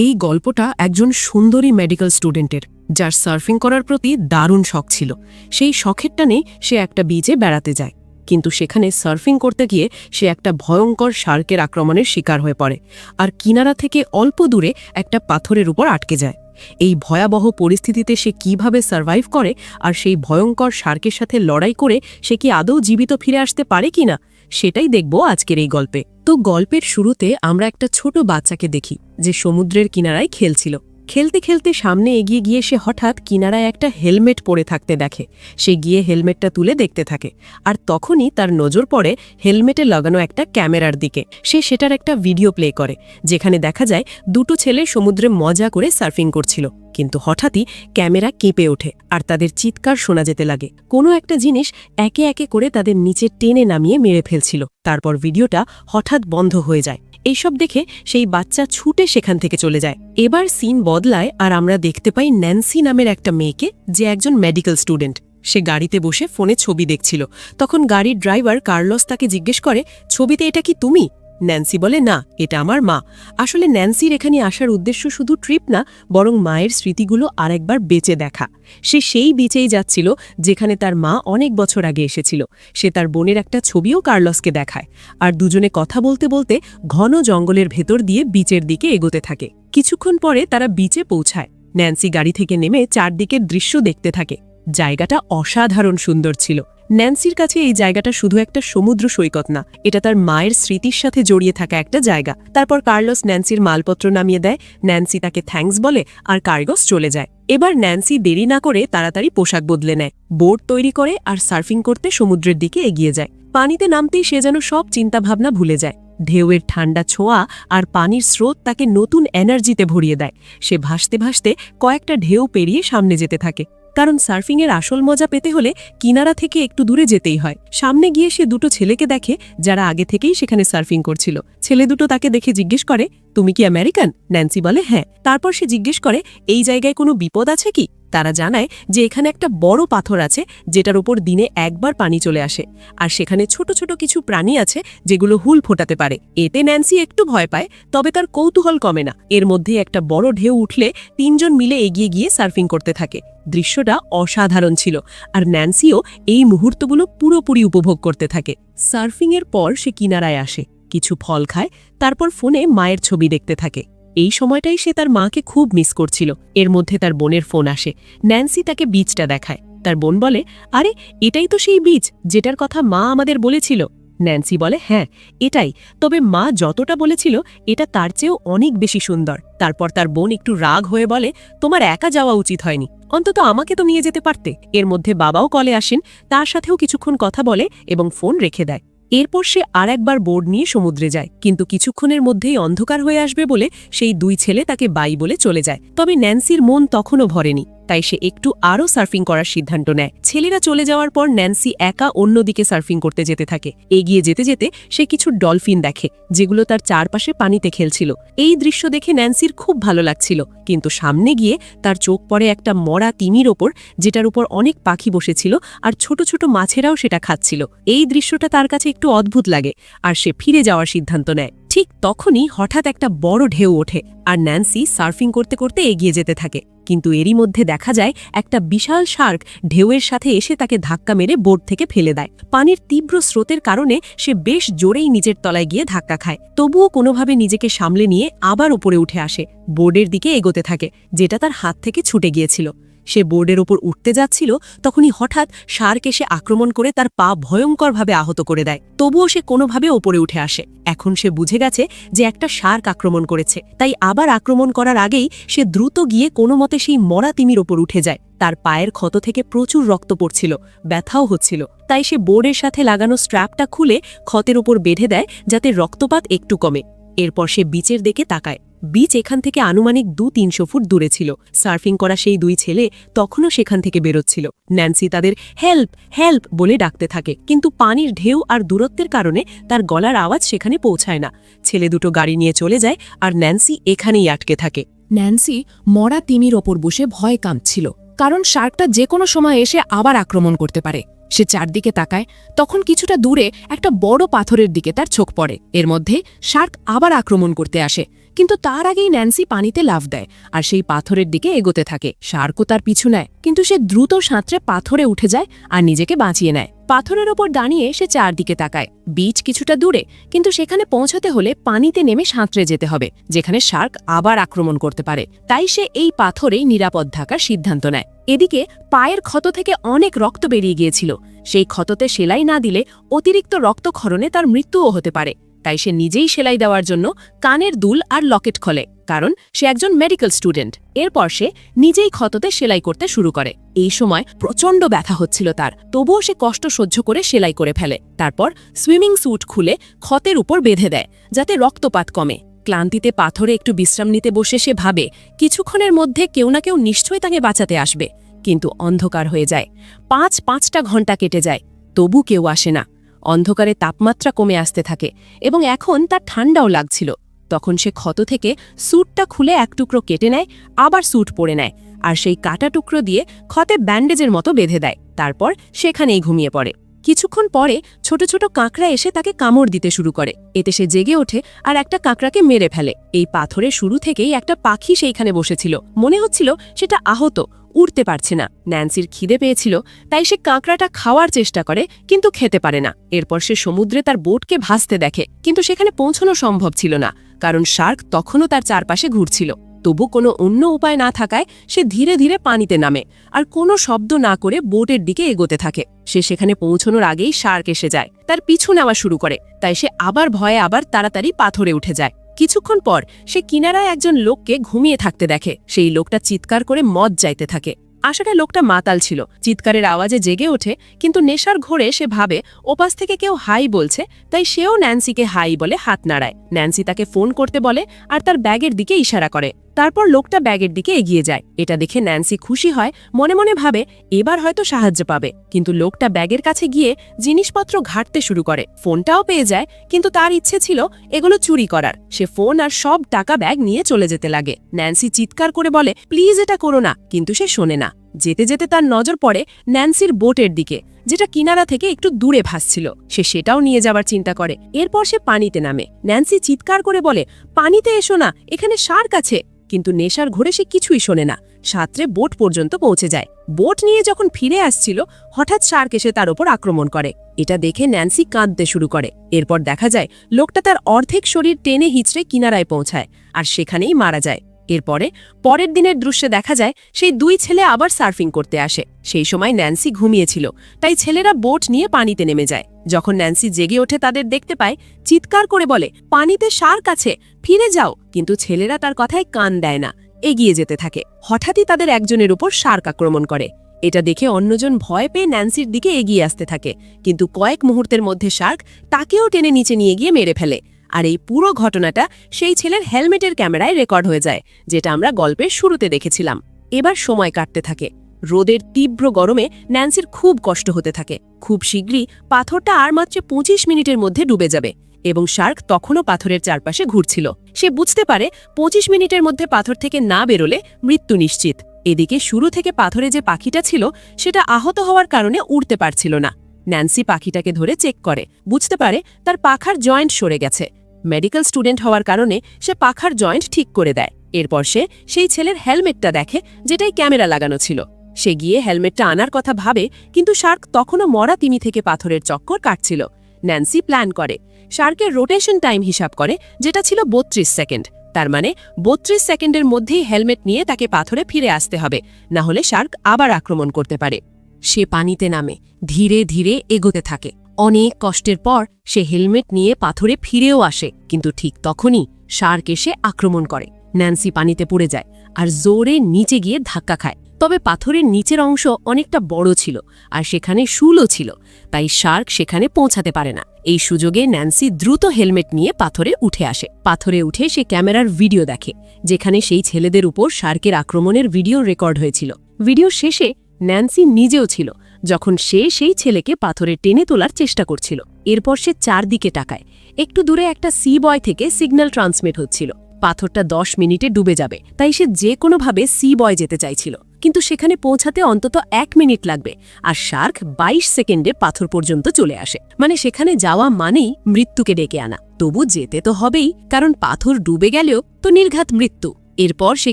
এই গল্পটা একজন সুন্দরী মেডিকেল স্টুডেন্টের, যার সার্ফিং করার প্রতি দারুণ শখ ছিল। সেই শখের টানেই সে একটা বিচে বেড়াতে যায়, কিন্তু সেখানে সার্ফিং করতে গিয়ে সে একটা ভয়ঙ্কর শার্কের আক্রমণের শিকার হয়ে পড়ে, আর কিনারা থেকে অল্প দূরে একটা পাথরের উপর আটকে যায়। এই ভয়াবহ পরিস্থিতিতে সে কিভাবে সার্ভাইভ করে, আর সেই ভয়ঙ্কর শার্কের সাথে লড়াই করে সে কি আদৌ জীবিত ফিরে আসতে পারে কিনা, সেটাই দেখব আজকের এই গল্পে। তো গল্পের শুরুতে আমরা একটা ছোট বাচ্চাকে দেখি, যে সমুদ্রের কিনারায় খেলছিল। খেলতে খেলতে সামনে এগিয়ে গিয়ে সে হঠাৎ কিনারায় একটা হেলমেট পরে থাকতে দেখে। সে গিয়ে হেলমেটটা তুলে দেখতে থাকে, আর তখনই তার নজর পড়ে হেলমেটে লাগানো একটা ক্যামেরার দিকে। সে সেটার একটা ভিডিও প্লে করে, যেখানে দেখা যায় দুটো ছেলে সমুদ্রে মজা করে সার্ফিং করছিল। কিন্তু হঠাৎই ক্যামেরা কেঁপে ওঠে, আর তাদের চিৎকার শোনা যেতে লাগে। কোনো একটা জিনিস একে একে করে তাদের নিচে টেনে নামিয়ে মেরে ফেলছিল। তারপর ভিডিওটা হঠাৎ বন্ধ হয়ে যায়। এইসব দেখে সেই বাচ্চা ছুটে সেখান থেকে চলে যায়। এবার সিন বদলায়, আর আমরা দেখতে পাই ন্যান্সি নামের একটা মেয়েকে, যে একজন মেডিকেল স্টুডেন্ট। সে গাড়িতে বসে ফোনে ছবি দেখছিল। তখন গাড়ির ড্রাইভার কার্লোস তাকে জিজ্ঞেস করে, ছবিতে এটা কি তুমি? ন্যান্সি বলে, না, এটা আমার মা। আসলে ন্যান্সির এখানে আসার উদ্দেশ্য শুধু ট্রিপ না, বরং মায়ের স্মৃতিগুলো আরেকবার বেঁচে দেখা। সে সেই বিচেই যাচ্ছিল যেখানে তার মা অনেক বছর আগে এসেছিল। সে তার বোনের একটা ছবিও কার্লোসকে দেখায়, আর দুজনে কথা বলতে বলতে ঘন জঙ্গলের ভেতর দিয়ে বিচের দিকে এগোতে থাকে। কিছুক্ষণ পরে তারা বিচে পৌঁছায়। ন্যান্সি গাড়ি থেকে নেমে চারদিকের দৃশ্য দেখতে থাকে। জায়গাটা অসাধারণ সুন্দর ছিল। ন্যান্সির কাছে এই জায়গাটা শুধু একটা সমুদ্র সৈকত না, এটা তার মায়ের স্মৃতির সাথে জড়িয়ে থাকা একটা জায়গা। তারপর কার্লোস ন্যান্সির মালপত্র নামিয়ে দেয়। ন্যান্সি তাকে থ্যাঙ্কস বলে, আর কার্লোস চলে যায়। এবার ন্যান্সি দেরি না করে তাড়াতাড়ি পোশাক বদলে নেয়, বোট তৈরি করে আর সার্ফিং করতে সমুদ্রের দিকে এগিয়ে যায়। পানিতে নামতেই সে যেন সব চিন্তাভাবনা ভুলে যায়। ঢেউয়ের ঠান্ডা ছোঁয়া আর পানির স্রোত তাকে নতুন এনার্জিতে ভরিয়ে দেয়। সে ভাসতে ভাসতে কয়েকটা ঢেউ পেরিয়ে সামনে যেতে থাকে, কারণ সার্ফিংয়ের আসল মজা পেতে হলে কিনারা থেকে একটু দূরে যেতেই হয়। সামনে গিয়ে সে দুটো ছেলেকে দেখে, যারা আগে থেকেই সেখানে সার্ফিং করছিল। ছেলে দুটো তাকে দেখে জিজ্ঞেস করে, তুমি কি আমেরিকান? ন্যান্সি বলে, হ্যাঁ। তারপর সে জিজ্ঞেস করে, এই জায়গায় কোনো বিপদ আছে কি? তারা জানায় যে এখানে একটা বড় পাথর আছে, যেটার উপর দিনে একবার পানি চলে আসে, আর সেখানে ছোট ছোট কিছু প্রাণী আছে যেগুলো হুল ফোটাতে পারে। এতে ন্যান্সি একটু ভয় পায়, তবে তার কৌতূহল কমে না। এর মধ্যে একটা বড় ঢেউ উঠলে তিনজন মিলে এগিয়ে গিয়ে সার্ফিং করতে থাকে। দৃশ্যটা অসাধারণ ছিল, আর ন্যান্সিও এই মুহূর্তগুলো পুরোপুরি উপভোগ করতে থাকে। সার্ফিংয়ের পর সে কিনারায় আসে, কিছু ফল খায়, তারপর ফোনে মায়ের ছবি দেখতে থাকে। এই সময়টাই সে তার মাকে খুব মিস করছিল। এর মধ্যে তার বোনের ফোন আসে। ন্যান্সি তাকে বিচটা দেখায়। তার বোন বলে, আরে, এটাই তো সেই বিচ যেটার কথা মা আমাদের বলেছিল। ন্যান্সি বলে, হ্যাঁ, এটাই, তবে মা যতটা বলেছিল এটা তার চেয়েও অনেক বেশি সুন্দর। তারপর তার বোন একটু রাগ হয়ে বলে, তোমার একা যাওয়া উচিত হয়নি, অন্তত আমাকে তো নিয়ে যেতে পারতে। এর মধ্যে বাবাও কলে আসেন, তার সাথেও কিছুক্ষণ কথা বলে এবং ফোন রেখে দেয়। এরপর সে আর একবার বোর্ড নিয়ে সমুদ্রে যায়, কিন্তু কিছুক্ষণের মধ্যেই অন্ধকার হয়ে আসবে বলে সেই দুই ছেলে তাকে বাই বলে চলে যায়। তবে ন্যান্সির মন তখনও ভরেনি, তাই সে একটু আরও সার্ফিং করার সিদ্ধান্ত নেয়। ছেলেরা চলে যাওয়ার পর ন্যান্সি একা অন্যদিকে সার্ফিং করতে যেতে থাকে। এগিয়ে যেতে যেতে সে কিছু ডলফিন দেখে, যেগুলো তার চারপাশে পানিতে খেলছিল। এই দৃশ্য দেখে ন্যান্সির খুব ভালো লাগছিল, কিন্তু সামনে গিয়ে তার চোখ পড়ে একটা মরা তিমির ওপর, যেটার উপর অনেক পাখি বসেছিল, আর ছোট ছোট মাছেরাও সেটা খাচ্ছিল। এই দৃশ্যটা তার কাছে একটু অদ্ভুত লাগে, আর সে ফিরে যাওয়ার সিদ্ধান্ত নেয়। ঠিক তখনই হঠাৎ একটা বড় ঢেউ ওঠে, আর ন্যান্সি সার্ফিং করতে করতে এগিয়ে যেতে থাকে। কিন্তু এরই মধ্যে দেখা যায় একটা বিশাল শার্ক ঢেউয়ের সাথে এসে তাকে ধাক্কা মেরে বোট থেকে ফেলে দেয়। পানির তীব্র স্রোতের কারণে সে বেশ জোরেই নিচের তলায় গিয়ে ধাক্কা খায়, তবুও কোনোভাবে নিজেকে সামলে নিয়ে আবার উপরে উঠে আসে। বোর্ডের দিকে এগোতে থাকে, যেটা তার হাত থেকে ছুটে গিয়েছিল। সে বোর্ডের ওপর উঠতে যাচ্ছিল, তখনই হঠাৎ শার্ক এসে আক্রমণ করে তার পা ভয়ঙ্করভাবে আহত করে দেয়। তবুও সে কোনোভাবে ওপরে উঠে আসে। এখন সে বুঝে গেছে যে একটা শার্ক আক্রমণ করেছে, তাই আবার আক্রমণ করার আগেই সে দ্রুত গিয়ে কোনো মতে সেই মরা তিমির ওপর উঠে যায়। তার পায়ের ক্ষত থেকে প্রচুর রক্ত পড়ছিল, ব্যথাও হচ্ছিল, তাই সে বোর্ডের সাথে লাগানো স্ট্র্যাপটা খুলে ক্ষতের ওপর বেঁধে দেয়, যাতে রক্তপাত একটু কমে। এরপর সে বিচের দিকে তাকায়। বিচ এখান থেকে আনুমানিক 200-300 ফুট দূরে ছিল। সার্ফিং করা সেই দুই ছেলে তখনও সেখান থেকে বেরোচ্ছিল। ন্যান্সি তাদের হেল্প হেল্প বলে ডাকতে থাকে, কিন্তু পানির ঢেউ আর দূরত্বের কারণে তার গলার আওয়াজ সেখানে পৌঁছায় না। ছেলে দুটো গাড়ি নিয়ে চলে যায়, আর ন্যান্সি এখানেই আটকে থাকে। ন্যান্সি মরা তিমির ওপর বসে ভয় কাঁপছিল, কারণ শার্কটা যে কোনো সময় এসে আবার আক্রমণ করতে পারে। সে চারদিকে তাকায়, তখন কিছুটা দূরে একটা বড় পাথরের দিকে তার চোখ পড়ে। এর মধ্যে শার্ক আবার আক্রমণ করতে আসে, কিন্তু তার আগেই ন্যান্সি পানিতে লাফ দেয় আর সেই পাথরের দিকে এগোতে থাকে। শার্কও তার পিছু নেয়, কিন্তু সে দ্রুত সাঁতরে পাথরে উঠে যায় আর নিজেকে বাঁচিয়ে নেয়। পাথরের ওপর দাঁড়িয়ে সে চারদিকে তাকায়। বিচ কিছুটা দূরে, কিন্তু সেখানে পৌঁছাতে হলে পানিতে নেমে সাঁতরে যেতে হবে, যেখানে শার্ক আবার আক্রমণ করতে পারে। তাই সে এই পাথরেই নিরাপদ থাকার সিদ্ধান্ত নেয়। এদিকে পায়ের ক্ষত থেকে অনেক রক্ত বেরিয়ে গিয়েছিল। সেই ক্ষততে সেলাই না দিলে অতিরিক্ত রক্তক্ষরণে তার মৃত্যুও হতে পারে। তাই সে নিজেই সেলাই দেওয়ার জন্য কানের দুল আর লকেট খোলে, কারণ সে একজন মেডিকেল স্টুডেন্ট। এরপর সে নিজেই ক্ষততে সেলাই করতে শুরু করে। এই সময় প্রচণ্ড ব্যথা হচ্ছিল তার, তবুও সে কষ্ট সহ্য করে সেলাই করে ফেলে। তারপর সুইমিং স্যুট খুলে ক্ষতের উপর বেঁধে দেয়, যাতে রক্তপাত কমে। ক্লান্তিতে পাথরে একটু বিশ্রাম নিতে বসে সে ভাবে কিছুক্ষণের মধ্যে কেউ না কেউ নিশ্চয়ই তাকে বাঁচাতে আসবে। কিন্তু অন্ধকার হয়ে যায়। ৫টা ঘন্টা কেটে যায়, তবু কেউ আসে না। অন্ধকারে তাপমাত্রা কমে আসতে থাকে এবং এখন তার ঠান্ডাও লাগছিল। তখন সে ক্ষত থেকে স্যুটটা খুলে এক টুকরো কেটে নেয়, আবার স্যুট পরে নেয় আর সেই কাটা টুকরো দিয়ে ক্ষতে ব্যান্ডেজের মতো বেঁধে দেয়। তারপর সেখানেই ঘুমিয়ে পড়ে। কিছুক্ষণ পরে ছোট ছোট কাঁকড়া এসে তাকে কামড় দিতে শুরু করে। এতে সে জেগে ওঠে আর একটা কাঁকড়াকে মেরে ফেলে। এই পাথরের শুরু থেকেই একটা পাখি সেইখানে বসেছিল। মনে হচ্ছিল সেটা আহত, উড়তে পারছে না। ন্যান্সির খিদে পেয়েছিল, তাই সে কাঁকড়াটা খাওয়ার চেষ্টা করে, কিন্তু খেতে পারে না। এরপর সে সমুদ্রে তার বোটকে ভাসতে দেখে, কিন্তু সেখানে পৌঁছানো সম্ভব ছিল না, কারণ শার্ক তখনও তার চারপাশে ঘুরছিল। তবু কোনো অন্য উপায় না থাকায় সে ধীরে ধীরে পানিতে নামে আর কোনো শব্দ না করে বোটের দিকে এগোতে থাকে। সে সেখানে পৌঁছানোর আগেই শার্ক এসে যায়, তার পিছু নেওয়া শুরু করে। তাই সে আবার ভয়ে তাড়াতাড়ি পাথরে উঠে যায়। কিছুক্ষণ পর সে কিনারায় একজন লোককে ঘুমিয়ে থাকতে দেখে। সেই লোকটা চিৎকার করে মদ যাইতে থাকে। আসলে লোকটা মাতাল ছিল, চিৎকারের আওয়াজে জেগে ওঠে, কিন্তু নেশার ঘোরে সে ভাবে ওপাশ থেকে কেউ হাই বলছে, তাই সেও ন্যান্সিকে হাই বলে হাত নাড়ায়। ন্যান্সি তাকে ফোন করতে বলে আর তার ব্যাগের দিকে ইশারা করে। তারপর লোকটা ব্যাগের দিকে এগিয়ে যায়। এটা দেখে ন্যান্সি খুশি হয়, মনে মনে ভাবে এবার হয়তো সাহায্য পাবে। কিন্তু লোকটা ব্যাগের কাছে গিয়ে জিনিসপত্র ঘাঁটতে শুরু করে। ফোনটাও পেয়ে যায়, কিন্তু তার ইচ্ছে ছিল এগুলো চুরি করার। সে ফোন আর সব টাকা ব্যাগ নিয়ে চলে যেতে লাগে। ন্যান্সি চিৎকার করে বলে, প্লিজ এটা করো না, কিন্তু সে শোনে না। যেতে যেতে তার নজর পড়ে ন্যান্সির বোটের দিকে, যেটা কিনারা থেকে একটু দূরে ভাসছিল। সে সেটাও নিয়ে যাবার চিন্তা করে। এরপর সে পানিতে নামে। ন্যান্সি চিৎকার করে বলে, পানিতে এসো না, এখানে শার্ক আছে। কিন্তু নেশার ঘোরে সে কিছুই শোনে না। সাঁতরে বোট পর্যন্ত পৌঁছে যায়। বোট নিয়ে যখন ফিরে আসছিল, হঠাৎ শার্ক এসে তার উপর আক্রমণ করে। এটা দেখে ন্যান্সি কাঁদতে শুরু করে। এরপর দেখা যায় লোকটা তার অর্ধেক শরীর টেনে হিঁচড়ে কিনারায় পৌঁছায় আর সেখানেই মারা যায়। এরপরে পরের দিনের দৃশ্যে দেখা যায় সেই দুই ছেলে আবার সার্ফিং করতে আসে। সেই সময় ন্যান্সি ঘুমিয়েছিল, তাই ছেলেরা বোট নিয়ে পানিতে নেমে যায়। যখন ন্যান্সি জেগে ওঠে তাদের দেখতে পায়, চিৎকার করে বলে, পানিতে শার্ক আছে, ফিরে যাও। কিন্তু ছেলেরা তার কথায় কান দেয় না, এগিয়ে যেতে থাকে। হঠাৎই তাদের একজনের উপর শার্ক আক্রমণ করে। এটা দেখে অন্যজন ভয় পেয়ে ন্যান্সির দিকে এগিয়ে আসতে থাকে, কিন্তু কয়েক মুহূর্তের মধ্যে শার্ক তাকেও টেনে নিচে নিয়ে গিয়ে মেরে ফেলে। আর এই পুরো ঘটনাটা সেই ছেলের হেলমেটের ক্যামেরায় রেকর্ড হয়ে যায়, যেটা আমরা গল্পের শুরুতে দেখেছিলাম। এবার সময় কাটতে থাকে। রোদের তীব্র গরমে ন্যান্সির খুব কষ্ট হতে থাকে। খুব শীঘ্রই পাথরটা আর মাত্র 25 মিনিটের মধ্যে ডুবে যাবে এবং শার্ক তখনও পাথরের চারপাশে ঘুরছিল। সে বুঝতে পারে 25 মিনিটের মধ্যে পাথর থেকে না বেরোলে মৃত্যু নিশ্চিত। এদিকে শুরু থেকে পাথরে যে পাখিটা ছিল সেটা আহত হওয়ার কারণে উড়তে পারছিল না। ন্যান্সি পাখিটাকে ধরে চেক করে, বুঝতে পারে তার পাখার জয়েন্ট সরে গেছে। মেডিকেল স্টুডেন্ট হওয়ার কারণে সে পাখার জয়েন্ট ঠিক করে দেয়। এরপর সে সেই ছেলের হেলমেটটা দেখে, যেটাই ক্যামেরা লাগানো ছিল। সে গিয়ে হেলমেটটা আনার কথা ভাবে, কিন্তু শার্ক তখনও মরা তিমি থেকে পাথরের চক্কর কাটছিল। ন্যান্সি প্ল্যান করে, শার্কের রোটেশন টাইম হিসাব করে, যেটা ছিল 32 সেকেন্ড। তার মানে 32 সেকেন্ডের মধ্যেই হেলমেট নিয়ে তাকে পাথরে ফিরে আসতে হবে, না হলে শার্ক আবার আক্রমণ করতে পারে। সে পানিতে নামে, ধীরে ধীরে এগোতে থাকে। অনেক কষ্টের পর সে হেলমেট নিয়ে পাথরে ফিরেও আসে, কিন্তু ঠিক তখনই শার্ক এসে আক্রমণ করে। ন্যান্সি পানিতে পড়ে যায় আর জোরে নিচে গিয়ে ধাক্কা খায়। তবে পাথরের নিচের অংশ অনেকটা বড় ছিল আর সেখানে শুলও ছিল, তাই শার্ক সেখানে পৌঁছাতে পারে না। এই সুযোগে ন্যান্সি দ্রুত হেলমেট নিয়ে পাথরে উঠে আসে। পাথরে উঠে সে ক্যামেরার ভিডিও দেখে, যেখানে সেই ছেলেদের উপর শার্কের আক্রমণের ভিডিও রেকর্ড হয়েছিল। ভিডিও শেষে ন্যান্সি নিজেও ছিল, যখন সে সেই ছেলেকে পাথরে টেনে তোলার চেষ্টা করছিল। এরপর সে চারদিকে তাকায়। একটু দূরে একটা সি বয় থেকে সিগন্যাল ট্রান্সমিট হচ্ছিল। পাথরটা 10 মিনিটে ডুবে যাবে, তাই সে যে কোনোভাবে সি বয় যেতে চাইছিল, কিন্তু সেখানে পৌঁছাতে অন্তত 1 মিনিট লাগবে। আর শার্ক 22 সেকেন্ডে পাথর পর্যন্ত চলে আসে। মানে সেখানে যাওয়া মানেই মৃত্যুকে ডেকে আনা। তবু যেতে তো হবেই, কারণ পাথর ডুবে গেলেও তো নির্ঘাত মৃত্যু। এরপর সে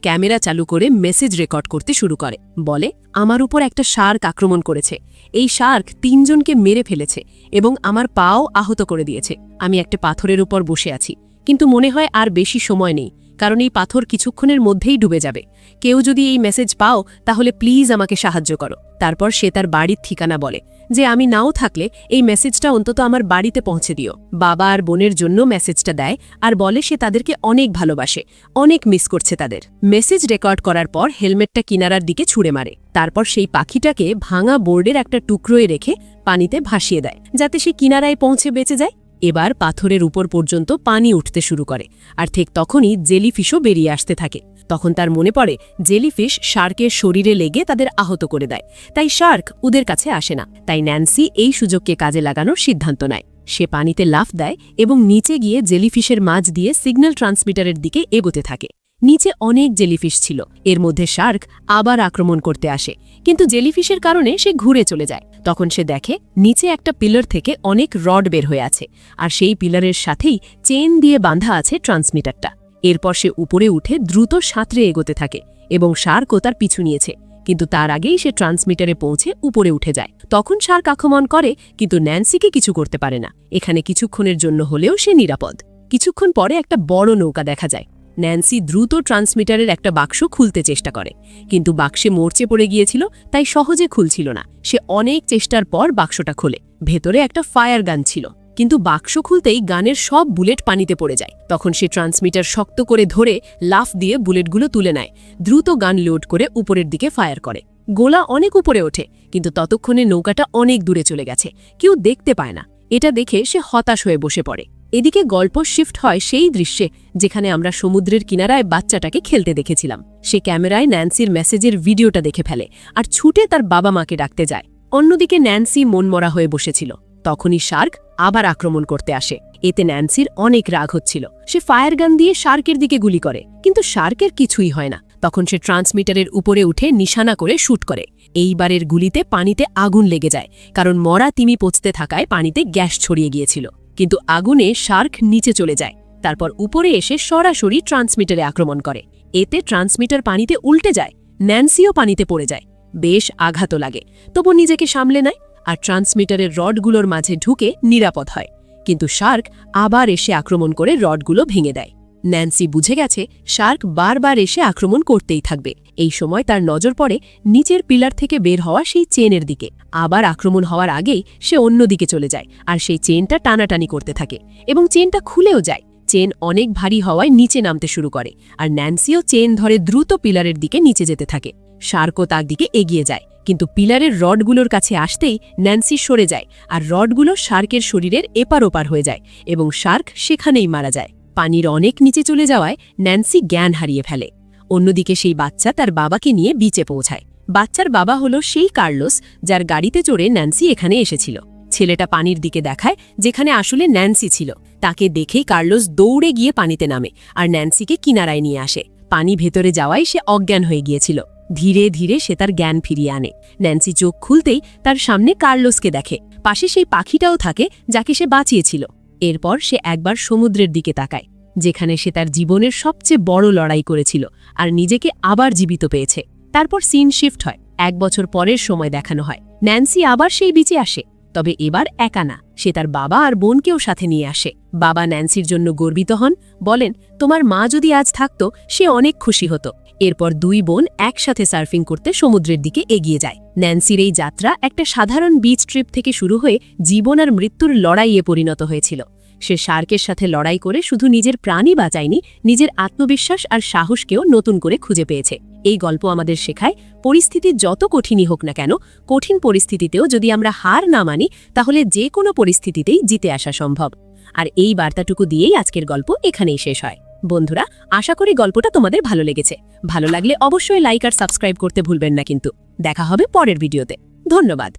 ক্যামেরা চালু করে মেসেজ রেকর্ড করতে শুরু করে। বলে, আমার উপর একটা শার্ক আক্রমণ করেছে। এই শার্ক 3 জনকে মেরে ফেলেছে এবং আমার পাও আহত করে দিয়েছে। আমি একটা পাথরের উপর বসে আছি, কিন্তু মনে হয় আর বেশি সময় নেই, কারণ এই পাথর কিছুক্ষণের মধ্যেই ডুবে যাবে। কেউ যদি এই মেসেজ পাও তাহলে প্লিজ আমাকে সাহায্য করো। তারপর সে তার বাড়ির ঠিকানা বলে, যে আমি নাও থাকলে এই মেসেজটা অন্তত আমার বাড়িতে পৌঁছে দিও। বাবা আর বোনের জন্য মেসেজটা দেয় আর বলে সে তাদেরকে অনেক ভালোবাসে, অনেক মিস করছে তাদের। মেসেজ রেকর্ড করার পর হেলমেটটা কিনারার দিকে ছুঁড়ে মারে। তারপর সেই পাখিটাকে ভাঙা বোর্ডের একটা টুকরোয় রেখে পানিতে ভাসিয়ে দেয়, যাতে সে কিনারায় পৌঁছে বেঁচে যায়। এবার পাথরের উপর পর্যন্ত পানি উঠতে শুরু করে, আর ঠিক তখনই জেলিফিশও বেরিয়ে আসতে থাকে। তখন তার মনে পড়ে জেলিফিশ শার্কের শরীরে লেগে তাদের আহত করে দেয়, তাই শার্ক ওদের কাছে আসে না। তাই ন্যান্সি এই সুযোগকে কাজে লাগানোর সিদ্ধান্ত নেয়। সে পানিতে লাফ দেয় এবং নিচে গিয়ে জেলিফিশের মাঝ দিয়ে সিগন্যাল ট্রান্সমিটারের দিকে এগোতে থাকে। নিচে অনেক জেলিফিশ ছিল। এর মধ্যে শার্ক আবার আক্রমণ করতে আসে, কিন্তু জেলিফিশের কারণে সে ঘুরে চলে যায়। তখন সে দেখে নিচে একটা পিলার থেকে অনেক রড বের হয়ে আছে, আর সেই পিলারের সাথেই চেন দিয়ে বাঁধা আছে ট্রান্সমিটারটা। এরপর সে উপরে উঠে দ্রুত সাঁতরে এগোতে থাকে এবং শার্কও তার পিছু নিয়েছে, কিন্তু তার আগেই সে ট্রান্সমিটারে পৌঁছে উপরে উঠে যায়। তখন শার্ক আক্রমণ করে, কিন্তু ন্যান্সিকে কিছু করতে পারে না। এখানে কিছুক্ষণের জন্য হলেও সে নিরাপদ। কিছুক্ষণ পরে একটা বড় নৌকা দেখা যায়। ন্যান্সি দ্রুত ট্রান্সমিটারের একটা বাক্স খুলতে চেষ্টা করে, কিন্তু বাক্সে মরচে পড়ে গিয়েছিল, তাই সহজে খুলছিল না। সে অনেক চেষ্টার পর বাক্সটা খোলে। ভেতরে একটা ফায়ার গান ছিল, কিন্তু বাক্স খুলতেই গানের সব বুলেট পানিতে পড়ে যায়। তখন সে ট্রান্সমিটার শক্ত করে ধরে লাফ দিয়ে বুলেটগুলো তুলে নেয়। দ্রুত গান লোড করে উপরের দিকে ফায়ার করে। গোলা অনেক উপরে ওঠে, কিন্তু ততক্ষণে নৌকাটা অনেক দূরে চলে গেছে, কেউ দেখতে পায় না। এটা দেখে সে হতাশ হয়ে বসে পড়ে। এদিকে গল্প শিফট হয় সেই দৃশ্যে যেখানে আমরা সমুদ্রের কিনারায় বাচ্চাটাকে খেলতে দেখেছিলাম। সে ক্যামেরায় ন্যান্সির মেসেজের ভিডিওটা দেখে ফেলে আর ছুটে তার বাবা মাকে ডাকতে যায়। অন্যদিকে ন্যান্সি মনমরা হয়ে বসেছিল। তখনই শার্ক আবার আক্রমণ করতে আসে। এতে ন্যান্সির অনেক রাগ হচ্ছিল। সে ফায়ার গান দিয়ে শার্কের দিকে গুলি করে, কিন্তু শার্কের কিছুই হয় না। তখন সে ট্রান্সমিটারের উপরে উঠে নিশানা করে শুট করে। এইবারের গুলিতে পানিতে আগুন লেগে যায়, কারণ মরা তিমি পচতে থাকায় পানিতে গ্যাস ছড়িয়ে গিয়েছিল। কিন্তু আগুনে শার্ক নিচে চলে যায়, তারপর উপরে এসে সরাসরি ট্রান্সমিটারে আক্রমণ করে। এতে ট্রান্সমিটার পানিতে উল্টে যায়, ন্যান্সিও পানিতে পড়ে যায়। বেশ আঘাতও লাগে, তবু নিজেকে সামলে নেয় আর ট্রান্সমিটারের রডগুলোর মাঝে ঢুকে নিরাপদ হয়। কিন্তু শার্ক আবার এসে আক্রমণ করে রডগুলো ভেঙে দেয়। ন্যান্সি বুঝে গেছে শার্ক বারবার এসে আক্রমণ করতেই থাকবে। এই সময় তার নজর পড়ে নিচের পিলার থেকে বের হওয়া সেই চেনের দিকে। আবার আক্রমণ হওয়ার আগেই সে অন্যদিকে চলে যায় আর সেই চেনটা টানাটানি করতে থাকে এবং চেনটা খুলেও যায়। চেন অনেক ভারী হওয়ায় নিচে নামতে শুরু করে, আর ন্যান্সিও চেন ধরে দ্রুত পিলারের দিকে নিচে যেতে থাকে। শার্কও তার দিকে এগিয়ে যায়, কিন্তু পিলারের রডগুলোর কাছে আসতেই ন্যান্সি সরে যায় আর রডগুলো শার্কের শরীরের এপার ওপার হয়ে যায় এবং শার্ক সেখানেই মারা যায়। পানির অনেক নিচে চলে যাওয়ায় ন্যান্সি জ্ঞান হারিয়ে ফেলে। অন্যদিকে সেই বাচ্চা তার বাবাকে নিয়ে বিচে পৌঁছায়। বাচ্চার বাবা হলো সেই কার্লোস যার গাড়িতে চড়ে ন্যান্সি এখানে এসেছিল। ছেলেটা পানির দিকে দেখায় যেখানে আসলে ন্যান্সি ছিল। তাকে দেখেই কার্লোস দৌড়ে গিয়ে পানিতে নামে আর ন্যান্সিকে কিনারায় নিয়ে আসে। পানি ভেতরে যাওয়ায় সে অজ্ঞান হয়ে গিয়েছিল। ধীরে ধীরে সে তার জ্ঞান ফিরিয়ে আনে। ন্যান্সি চোখ খুলতেই তার সামনে কার্লোসকে দেখে। পাশে সেই পাখিটাও থাকে যাকে সে বাঁচিয়েছিল। এরপর সে একবার সমুদ্রের দিকে তাকায়, যেখানে সে তার জীবনের সবচেয়ে বড় লড়াই করেছিল আর নিজেকে আবার জীবিত পেয়েছে। তারপর সিন শিফট হয়। 1 বছর পরের সময় দেখানো হয়। ন্যান্সি আবার সেই বিচে আসে, তবে এবার একা না, সে তার বাবা আর বোনকেও সাথে নিয়ে আসে। বাবা ন্যান্সির জন্য গর্বিত হন, বলেন, তোমার মা যদি আজ থাকতো সে অনেক খুশি হতো। এরপর 2 বোন একসাথে সার্ফিং করতে সমুদ্রের দিকে এগিয়ে যায়। ন্যান্সির এই যাত্রা একটা সাধারণ বিচ ট্রিপ থেকে শুরু হয়ে জীবন আর মৃত্যুর লড়াইয়ে পরিণত হয়েছিল। সে শার্কের সাথে লড়াই করে শুধু নিজের প্রাণই বাঁচায়নি, নিজের আত্মবিশ্বাস আর সাহসকেও নতুন করে খুঁজে পেয়েছে। এই গল্প আমাদের শেখায়, পরিস্থিতি যত কঠিনই হোক না কেন, কঠিন পরিস্থিতিতেও যদি আমরা হার না মানি তাহলে যে কোনো পরিস্থিতিতেই জিতে আসা সম্ভব। আর এই বার্তাটুকু দিয়েই আজকের গল্প এখানেই শেষ হয়। বন্ধুরা, আশা করি গল্পটা তোমাদের ভালো লেগেছে। ভালো লাগলে অবশ্যই লাইক আর সাবস্ক্রাইব করতে ভুলবেন না কিন্তু। দেখা হবে পরের ভিডিওতে। ধন্যবাদ।